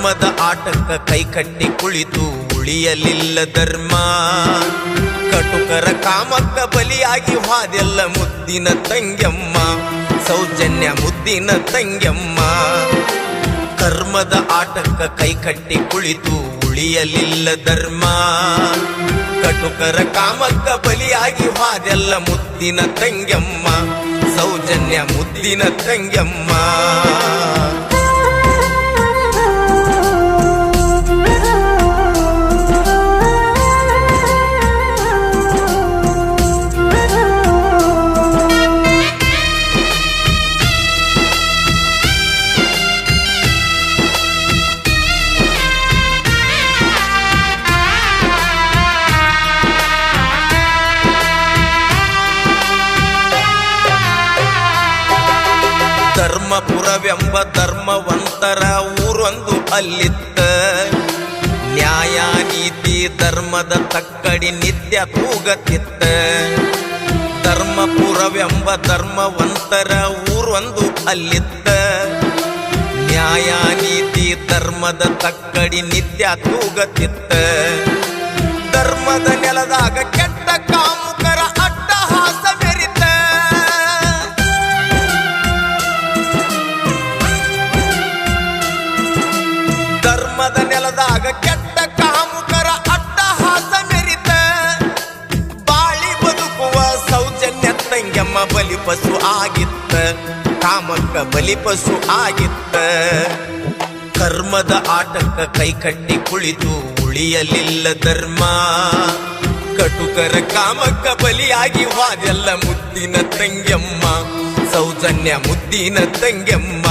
ಕರ್ಮದ ಆಟಕ್ಕ ಕೈ ಕಟ್ಟಿ ಕುಳಿತು ಉಳಿಯಲಿಲ್ಲ ಧರ್ಮ. ಕಟುಕರ ಕಾಮಕ್ಕ ಬಲಿಯಾಗಿ ಹಾದೆಲ್ಲ ಮುದ್ದಿನ ತಂಗ್ಯಮ್ಮ, ಸೌಜನ್ಯ ಮುದ್ದಿನ ತಂಗ್ಯಮ್ಮ. ಕರ್ಮದ ಆಟಕ್ಕ ಕೈ ಕಟ್ಟಿ ಕುಳಿತು ಉಳಿಯಲಿಲ್ಲ ಧರ್ಮ. ಕಟುಕರ ಕಾಮಕ್ಕ ಬಲಿಯಾಗಿ ಹಾದೆಲ್ಲ ಮುದ್ದಿನ ತಂಗ್ಯಮ್ಮ, ಸೌಜನ್ಯ ಮುದ್ದಿನ ತಂಗ್ಯಮ್ಮ. ಧರ್ಮಪುರವೆಂಬ ಧರ್ಮವಂತರ ಊರೊಂದು ಅಲ್ಲಿತ್ತ. ನ್ಯಾಯ ನೀತಿ ಧರ್ಮದ ತಕ್ಕಡಿ ನಿತ್ಯ ತೂಗತಿತ್ತ. ಧರ್ಮಪುರವೆಂಬ ಧರ್ಮವಂತರ ಊರೊಂದು ಅಲ್ಲಿತ್ತ. ನ್ಯಾಯ ನೀತಿ ಧರ್ಮದ ತಕ್ಕಡಿ ನಿತ್ಯ ತೂಗತಿತ್ತ. ಧರ್ಮದ ನೆಲದಾಗ ಕೆಟ್ಟ ಕಾಮುಕರ ಅಟ್ಟಹಾಸ ಮೆರಿತ. ಧರ್ಮದ ನೆಲದಾಗ ಕೆಟ್ಟ ಕಾಮುಕರ ಅಟ್ಟಹಾಸ ಮೆರಿತ. ಬಾಳಿ ಬದುಕುವ ಸೌಜನ್ಯ ತಂಗ್ಯಮ್ಮ ಬಲಿಪಶು ಆಗಿತ್ತ, ಕಾಮಕ್ಕ ಬಲಿಪಶು ಆಗಿತ್ತ. ಕರ್ಮದ ಆಟಕ್ಕ ಕೈ ಕಟ್ಟಿ ಕುಳಿತು ಉಳಿಯಲಿಲ್ಲ ಧರ್ಮ. ಕಟುಕರ ಕಾಮಕ್ಕ ಬಲಿಯಾಗಿ ಹಾದೆಲ್ಲ ಮುದ್ದಿನ ತಂಗ್ಯಮ್ಮ, ಸೌಜನ್ಯ ಮುದ್ದಿನ ತಂಗ್ಯಮ್ಮ.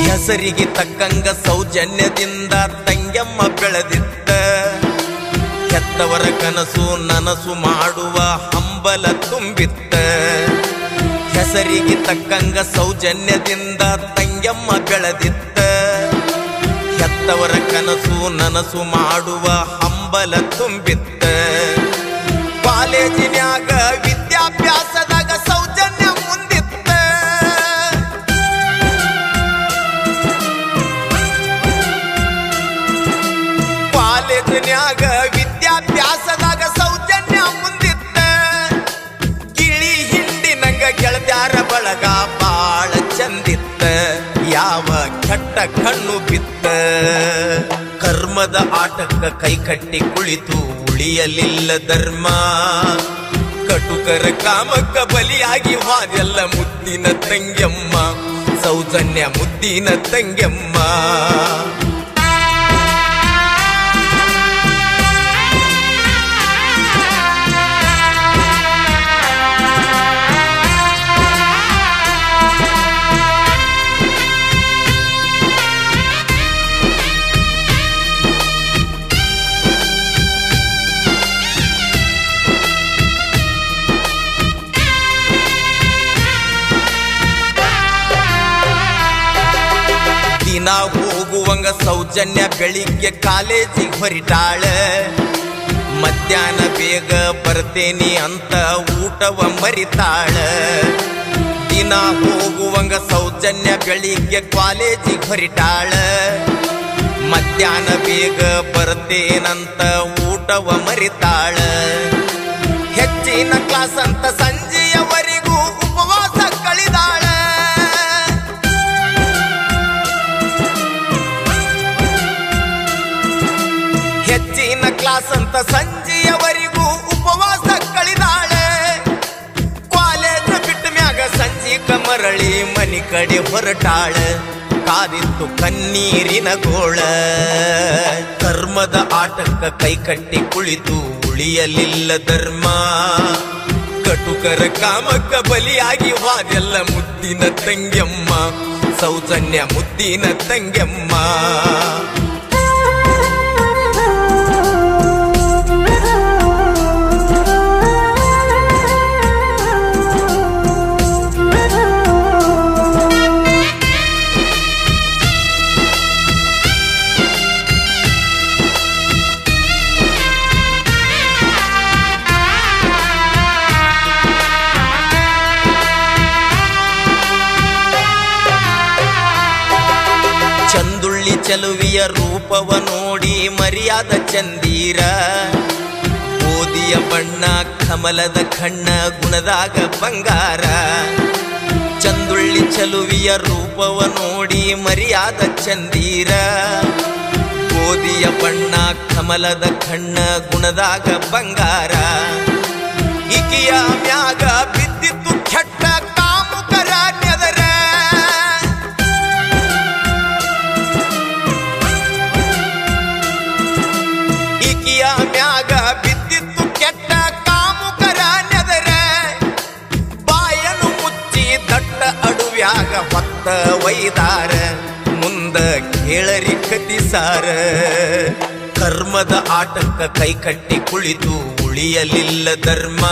ಹೆಸರಿಗೆ ತಕ್ಕಂಗ ಸೌಜನ್ಯದಿಂದ ತಂಗ್ಯಮ್ಮ ಬೆಳೆದಿತ್ತ. ಹೆತ್ತವರ ಕನಸು ನನಸು ಮಾಡುವ ಹಂಬಲ ತುಂಬಿತ್ತ. ಹೆಸರಿಗೆ ತಕ್ಕಂಗ ಸೌಜನ್ಯದಿಂದ ತಂಗ್ಯಮ್ಮ ಬೆಳೆದಿತ್ತ. ಹೆತ್ತವರ ಕನಸು ನನಸು ಮಾಡುವ ಹಂಬಲ ತುಂಬಿತ್ತ. ಕಾಲೇಜಿನ್ಯಾಗ ವಿದ್ಯಾಭ್ಯಾಸದಾಗ ಸೌಜನ್ಯ ಮುಂದಿತ್ತ. ಕಾಲೇಜಿನ್ಯಾಗ ವಿದ್ಯಾಭ್ಯಾಸದಾಗ ಸೌಜನ್ಯ ಮುಂದಿತ್ತ. ಗಿಳಿ ಹಿಂಡಿನಂಗ ಗೆಳತ್ಯಾರ ಬಳಗ ಬಾಳ ಚಂದಿತ್ತ. ಯಾವ ಕೆಟ್ಟ ಕಣ್ಣು ಬಿತ್ತ. ಕರ್ಮದ ಆಟಕ್ಕ ಕೈ ಕಟ್ಟಿ ಕುಳಿತು ಉಳಿಯಲಿಲ್ಲ ಧರ್ಮ. ಕಟುಕರ ಕಾಮಕ್ಕ ಬಲಿಯಾಗಿ ಹಾದೆಲ್ಲ ಮುದ್ದಿನ ತಂಗ್ಯಮ್ಮ, ಸೌಜನ್ಯ ಮುದ್ದಿನ ತಂಗ್ಯಮ್ಮ. ದಿನ ಹೋಗುವಂಗ ಸೌಜನ್ಯ ಬೆಳಿಗ್ಗೆ ಕಾಲೇಜಿಗೆ ಹೊರಿಟಾಳ. ಮಧ್ಯಾಹ್ನ ಬೇಗ ಬರ್ತೇನಿ ಅಂತ ಊಟವ ಮರಿತಾಳ. ದಿನ ಹೋಗುವಂಗ ಸೌಜನ್ಯ ಬೆಳಿಗ್ಗೆ ಕಾಲೇಜಿಗೆ ಹೊರಿಟಾಳ. ಮಧ್ಯಾಹ್ನ ಬೇಗ ಬರ್ತೇನಂತ ಊಟವ ಮರಿತಾಳ. ಹೆಚ್ಚಿನ ಕ್ಲಾಸ್ ಅಂತ ಸಂಜೆಯವರೆಗೂ ಉಪವಾಸ ಕಳಿದಾಳ. ಹೆಚ್ಚಿನ ಕ್ಲಾಸ್ ಅಂತ ಸಂಜೆಯವರೆಗೂ ಉಪವಾಸ ಕಳಿದಾಳೆ. ಕಾಲೇಜ್ ಬಿಟ್ಟ ಮ್ಯಾಗ ಸಂಜೀಕ ಮರಳಿ ಮನಿ ಕಡೆ ಹೊರಟಾಳ. ಕಾದಿತ್ತು ಕಣ್ಣೀರಿನ ಗೋಳ. ಕರ್ಮದ ಆಟಕ್ಕ ಕೈ ಕಟ್ಟಿ ಕುಳಿತು ಉಳಿಯಲಿಲ್ಲ ಧರ್ಮ. ಕಟುಕರ ಕಾಮಕ್ಕ ಬಲಿಯಾಗಿ ಹಾದೆಲ್ಲ ಮುದ್ದಿನ ತಂಗ್ಯಮ್ಮ, ಸೌಜನ್ಯ ಮುದ್ದಿನ ತಂಗ್ಯಮ್ಮ. ಚೆಲುವಿಯ ರೂಪವ ನೋಡಿ ಮರ್ಯಾದ ಚಂದೀರ ಓದಿಯ ಬಣ್ಣ ಕಮಲದ ಕಣ್ಣ ಗುಣದಾಗ ಬಂಗಾರ ಚಂದುಳ್ಳಿ ಚೆಲುವಿಯ ರೂಪವ ನೋಡಿ ಮರ್ಯಾದ ಚಂದೀರ ಓದಿಯ ಬಣ್ಣ ಕಮಲದ ಕಣ್ಣ ಗುಣದಾಗ ಬಂಗಾರ ಇಕಿಯ ಮ್ಯಾಗ ಬಿದ್ದಿತ್ತು ಕೆಟ್ಟ ಕಾಮುಕರ ನೆದರ ಇಕಿಯ ಮ್ಯಾಗ ಬಿದ್ದಿತ್ತು ಕೆಟ್ಟ ಕಾಮುಕರ ನೆದರ ಬಾಯನು ಮುಚ್ಚಿ ದಟ್ಟ ಅಡುವ್ಯಾಗ ಹೊತ್ತ ವೈದಾರ ಮುಂದ ಕೇಳರಿ ಕತಿಸಾರ ಕರ್ಮದ ಆಟಕ್ಕ ಕೈ ಕಟ್ಟಿ ಕುಳಿತು ಉಳಿಯಲಿಲ್ಲ ಧರ್ಮ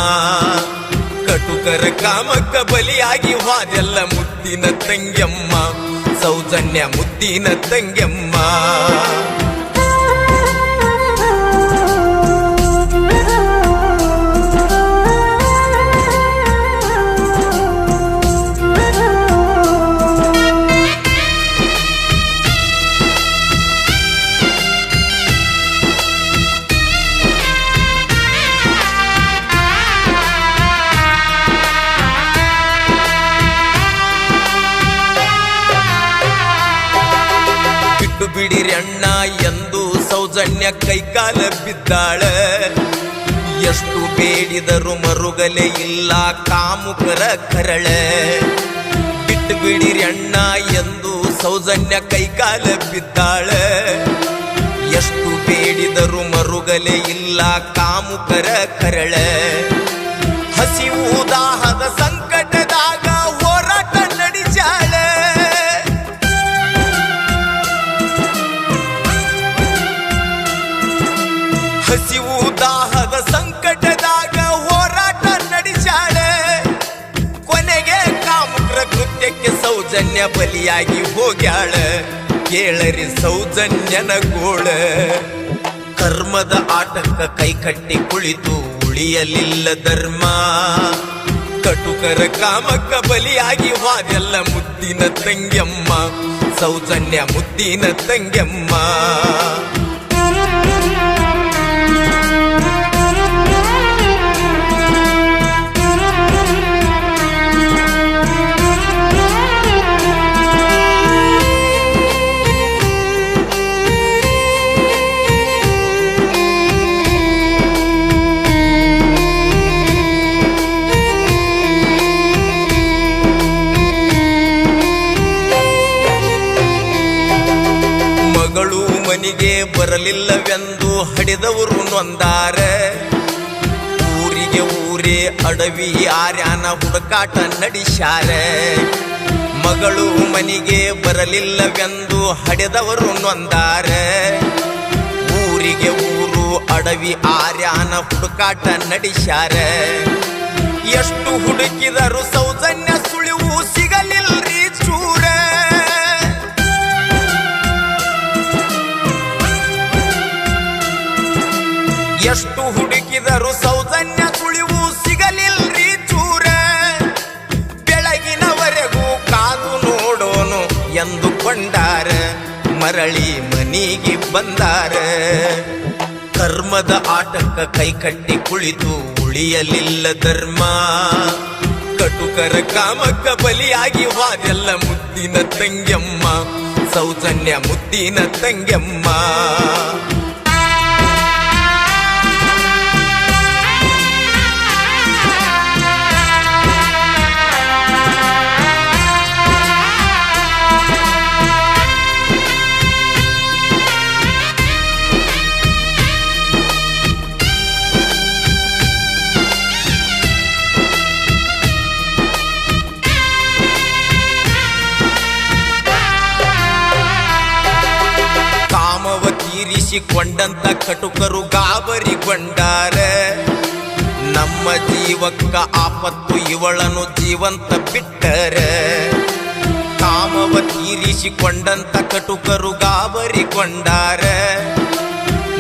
ಕಟುಕರ ಕಾಮಕ್ಕ ಬಲಿಯಾಗಿ ವಾದೆಲ್ಲ ಮುದ್ದಿನ ತಂಗ್ಯಮ್ಮ ಸೌಜನ್ಯ ಮುದ್ದಿನ ತಂಗ್ಯಮ್ಮ ಬಿಡಿರಿ ಅಣ್ಣ ಎಂದು ಸೌಜನ್ಯ ಕೈಕಾಲ ಬಿದ್ದಾಳ ಎಷ್ಟು ಬೇಡಿದರು ಮರುಗಲೆ ಇಲ್ಲ ಕಾಮುಕರ ಕರಳ ಬಿಟ್ಟು ಬಿಡಿರಿ ಅಣ್ಣ ಎಂದು ಸೌಜನ್ಯ ಕೈಕಾಲ ಬಿದ್ದಾಳ ಎಷ್ಟು ಬೇಡಿದರು ಮರುಗಲೆ ಇಲ್ಲ ಕಾಮುಕರ ಕರಳ ಹಸಿವು ದಾಹದ ಸಂಕಟದಾಗ ಹೋರಾಟ ನಡೆಸಾಳ ಹಸಿವು ದಾಹದ ಸಂಕಟದಾಗ ಹೋರಾಟ ನಡೆಸಾಳ ಕೊನೆಗೆ ಕಾಮುಕರ ಕೃತ್ಯಕ್ಕೆ ಸೌಜನ್ಯ ಬಲಿಯಾಗಿ ಹೋಗ್ಯಾಳ ಕೇಳರಿ ಸೌಜನ್ಯನ ಗೋಳ ಕರ್ಮದ ಆಟಕ್ಕ ಕೈ ಕಟ್ಟಿ ಕುಳಿತು ಉಳಿಯಲಿಲ್ಲ ಧರ್ಮ ಕಟುಕರ ಕಾಮಕ್ಕ ಬಲಿಯಾಗಿ ವಾದೆಲ್ಲ ಮುದ್ದಿನ ತಂಗ್ಯಮ್ಮ ಸೌಜನ್ಯ ಮುದ್ದಿನ ತಂಗ್ಯಮ್ಮ ಮಗಳು ಮನಿಗೆ ಬರಲಿಲ್ಲವೆಂದು ಹಡಿದವರು ನೊಂದಾರ ಊರಿಗೆ ಊರೇ ಅಡವಿ ಆರ್ಯಾನ ಹುಡುಕಾಟ ನಡೆಸ್ಯಾರ ಮಗಳು ಮನಿಗೆ ಬರಲಿಲ್ಲವೆಂದು ಹಡೆದವರು ನೊಂದಾರ ಊರಿಗೆ ಊರು ಅಡವಿ ಆರ್ಯಾನ ಹುಡುಕಾಟ ನಡೆಸ್ಯಾರ ಎಷ್ಟು ಹುಡುಕಿದರು ಸೌಜನ್ಯ ಸುಳಿವು ಸಿಗಲಿಲ್ರಿ ಚೂರ ಎಷ್ಟು ಹುಡುಕಿದರು ಸೌಜನ್ಯ ಸುಳಿವು ಸಿಗಲಿಲ್ರಿ ಚೂರ ಬೆಳಗಿನವರೆಗೂ ಕಾದು ನೋಡೋನು ಎಂದುಕೊಂಡಾರ ಮರಳಿ ಮನಿಗೆ ಬಂದಾರ ಕರ್ಮದ ಆಟಕ್ಕ ಕೈ ಕಟ್ಟಿ ಕುಳಿತು ಉಳಿಯಲಿಲ್ಲ ಧರ್ಮ ಕಟುಕರ ಕಾಮಕ್ಕ ಬಲಿಯಾಗಿ ವಾದೆಲ್ಲ ಮುದ್ದಿನ ತಂಗ್ಯಮ್ಮ ಸೌಜನ್ಯ ಮುದ್ದಿನ ತಂಗ್ಯಮ್ಮ ಕೊಂಡಂತ ಕಟುಕರು ಗಾಬರಿಗೊಂಡಾರ ನಮ್ಮ ಜೀವಕ್ಕ ಆಪತ್ತು ಇವಳನು ಜೀವಂತ ಬಿಟ್ಟರ ಕಾಮವ ತೀರಿಸಿಕೊಂಡಂತ ಕಟುಕರು ಗಾಬರಿಗೊಂಡಾರ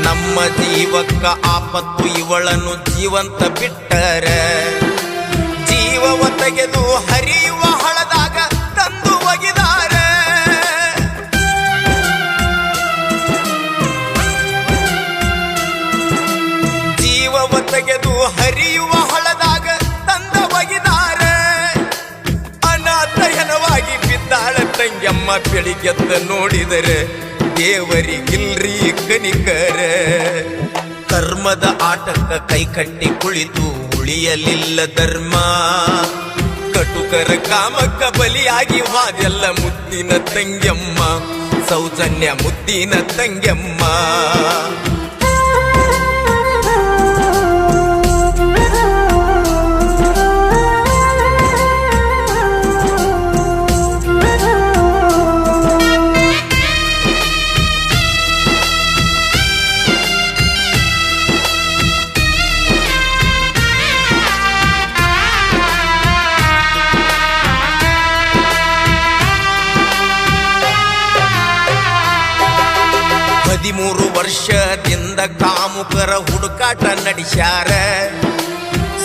ನಮ್ಮ ಜೀವಕ್ಕ ಆಪತ್ತು ಇವಳನು ಜೀವಂತ ಬಿಟ್ಟರ ಜೀವವ ತೆಗೆದು ಹರಿಯುವ ಹಳದಾಗ ತಂದು ಒಗಿದಾರ ಶರಣವಾಗಿ ಬಿದ್ದಾಳ ತಂಗಮ್ಮ. ಬೆಳಿಗ್ಗೆದ್ದ ನೋಡಿದರೆ ದೇವರಿಗಿಲ್ರಿ ಕನಿಕರ. ಕರ್ಮದ ಆಟಕ್ಕ ಕೈ ಕಟ್ಟಿ ಕುಳಿತು ಉಳಿಯಲಿಲ್ಲ ಧರ್ಮ. ಕಟುಕರ ಕಾಮಕ್ಕ ಬಲಿಯಾಗಿ ವಾದೆಲ್ಲ ಮುದ್ದಿನ ತಂಗಮ್ಮ. ಸೌಜನ್ಯ ಮುದ್ದಿನ ತಂಗಮ್ಮ. ಹದಿಮೂರು ವರ್ಷದಿಂದ ಕಾಮುಕರ ಹುಡುಕಾಟ ನಡೆಸ್ಯಾರ.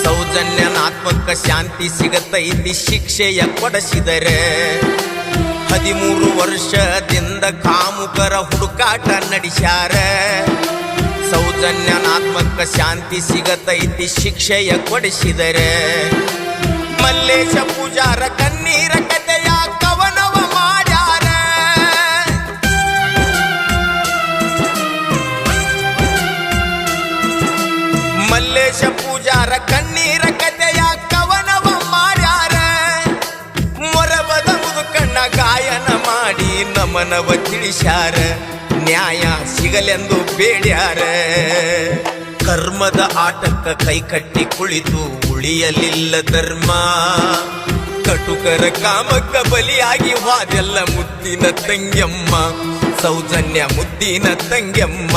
ಸೌಜನ್ಯನ ಆತ್ಮಕ್ಕ ಶಾಂತಿ ಸಿಗತೈತಿ ಶಿಕ್ಷೆಯ ಕೊಡಿಸಿದರೆ. 13 ವರ್ಷದಿಂದ ಕಾಮುಕರ ಹುಡುಕಾಟ ನಡೆಸ್ಯಾರ. ಸೌಜನ್ಯನ ಆತ್ಮಕ್ಕ ಶಾಂತಿ ಸಿಗತೈತಿ ಶಿಕ್ಷೆಯ ಕೊಡಿಸಿದರೆ. ಮಲ್ಲೇಶ ಪೂಜಾರ ಕಣ್ಣೀರ ಕಥೆಯ ಕವನವ ಮಾಡ್ಯಾರ. ಮಲ್ಲೇಶ ಪೂಜಾರ ಕಣ್ಣೀರ ಕಥೆಯ ಕವನವ ಮಾಡ್ಯಾರ. ಮೊರಬದ ಮುದುಕಣ್ಣ ಗಾಯನ ಮಾಡಿ ನಮನವ ತಿಳಿಸ್ಯಾರ. ನ್ಯಾಯ ಸಿಗಲೆಂದು ಬೇಡ್ಯಾರ. ಕರ್ಮದ ಆಟಕ್ಕ ಕೈ ಕಟ್ಟಿ ಕುಳಿತು ಉಳಿಯಲಿಲ್ಲ ಧರ್ಮ. ಕಟುಕರ ಕಾಮಕ್ಕ ಬಲಿಯಾಗಿ ವಾದೆಲ್ಲ ಮುದ್ದಿನ ತಂಗಮ್ಮ. ಸೌಜನ್ಯ ಮುದ್ದಿನ ತಂಗಮ್ಮ.